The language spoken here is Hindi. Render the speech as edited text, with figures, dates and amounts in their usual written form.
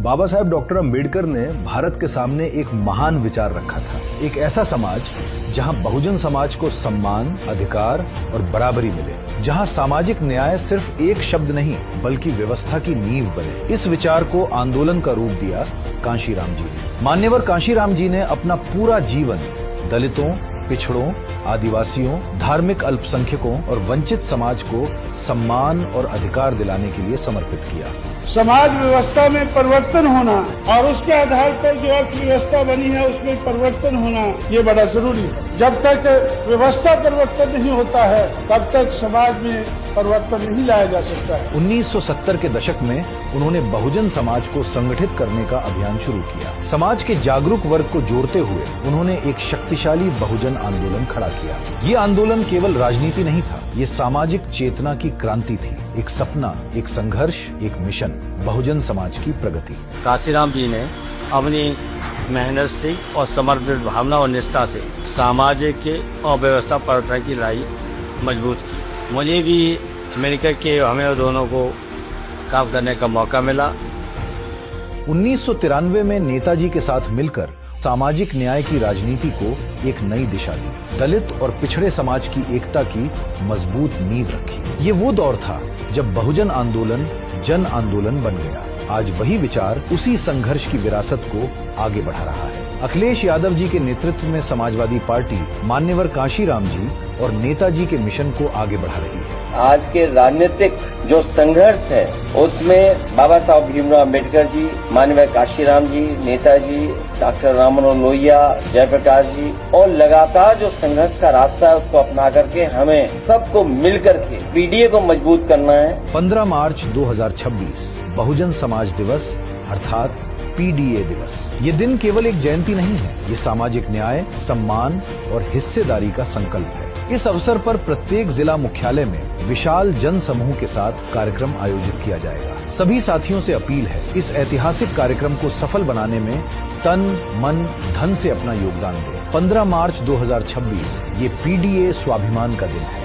बाबा साहेब डॉक्टर अम्बेडकर ने भारत के सामने एक महान विचार रखा था, एक ऐसा समाज जहां बहुजन समाज को सम्मान, अधिकार और बराबरी मिले, जहां सामाजिक न्याय सिर्फ एक शब्द नहीं बल्कि व्यवस्था की नींव बने। इस विचार को आंदोलन का रूप दिया कांशीराम जी ने। मान्यवर कांशीराम जी ने अपना पूरा जीवन दलितों, पिछड़ों, आदिवासियों, धार्मिक अल्पसंख्यकों और वंचित समाज को सम्मान और अधिकार दिलाने के लिए समर्पित किया। समाज व्यवस्था में परिवर्तन होना और उसके आधार पर जो अर्थव्यवस्था बनी है उसमें परिवर्तन होना, ये बड़ा जरूरी है। जब तक व्यवस्था परिवर्तन नहीं होता है तब तक समाज में परिवर्तन नहीं लाया जा सकता है। 1970 के दशक में उन्होंने बहुजन समाज को संगठित करने का अभियान शुरू किया। समाज के जागरूक वर्ग को जोड़ते हुए उन्होंने एक शक्तिशाली बहुजन आंदोलन खड़ा किया। ये आंदोलन केवल राजनीति नहीं था, ये सामाजिक चेतना की क्रांति थी, एक सपना, एक संघर्ष, एक मिशन, बहुजन समाज की प्रगति। कांशीराम जी ने अपनी मेहनत से और समर्पित भावना और निष्ठा से सामाजिक और व्यवस्था परिवर्तन की लड़ाई मजबूत की। मुझे भी मिलकर के हमें दोनों को काम करने का मौका मिला। 1993 में नेताजी के साथ मिलकर सामाजिक न्याय की राजनीति को एक नई दिशा दी, दलित और पिछड़े समाज की एकता की मजबूत नींव रखी। ये वो दौर था जब बहुजन आंदोलन जन आंदोलन बन गया। आज वही विचार उसी संघर्ष की विरासत को आगे बढ़ा रहा है। अखिलेश यादव जी के नेतृत्व में समाजवादी पार्टी मान्यवर कांशीराम जी और नेताजी के मिशन को आगे बढ़ा रही है। आज के राजनीतिक जो संघर्ष है उसमें बाबा साहब भीमराव अम्बेडकर जी, माननीय कांशीराम जी, नेताजी, डॉक्टर राम मनोहर लोहिया, जयप्रकाश जी और लगातार जो संघर्ष का रास्ता है उसको अपना करके हमें सबको मिलकर के पीडीए को मजबूत करना है। 15 मार्च 2026 बहुजन समाज दिवस अर्थात पीडीए दिवस। ये दिन केवल एक जयंती नहीं है, ये सामाजिक न्याय, सम्मान और हिस्सेदारी का संकल्प है। इस अवसर पर प्रत्येक जिला मुख्यालय में विशाल जन समूह के साथ कार्यक्रम आयोजित किया जाएगा। सभी साथियों से अपील है, इस ऐतिहासिक कार्यक्रम को सफल बनाने में तन, मन, धन से अपना योगदान दें। 15 मार्च 2026 ये पीडीए स्वाभिमान का दिन है।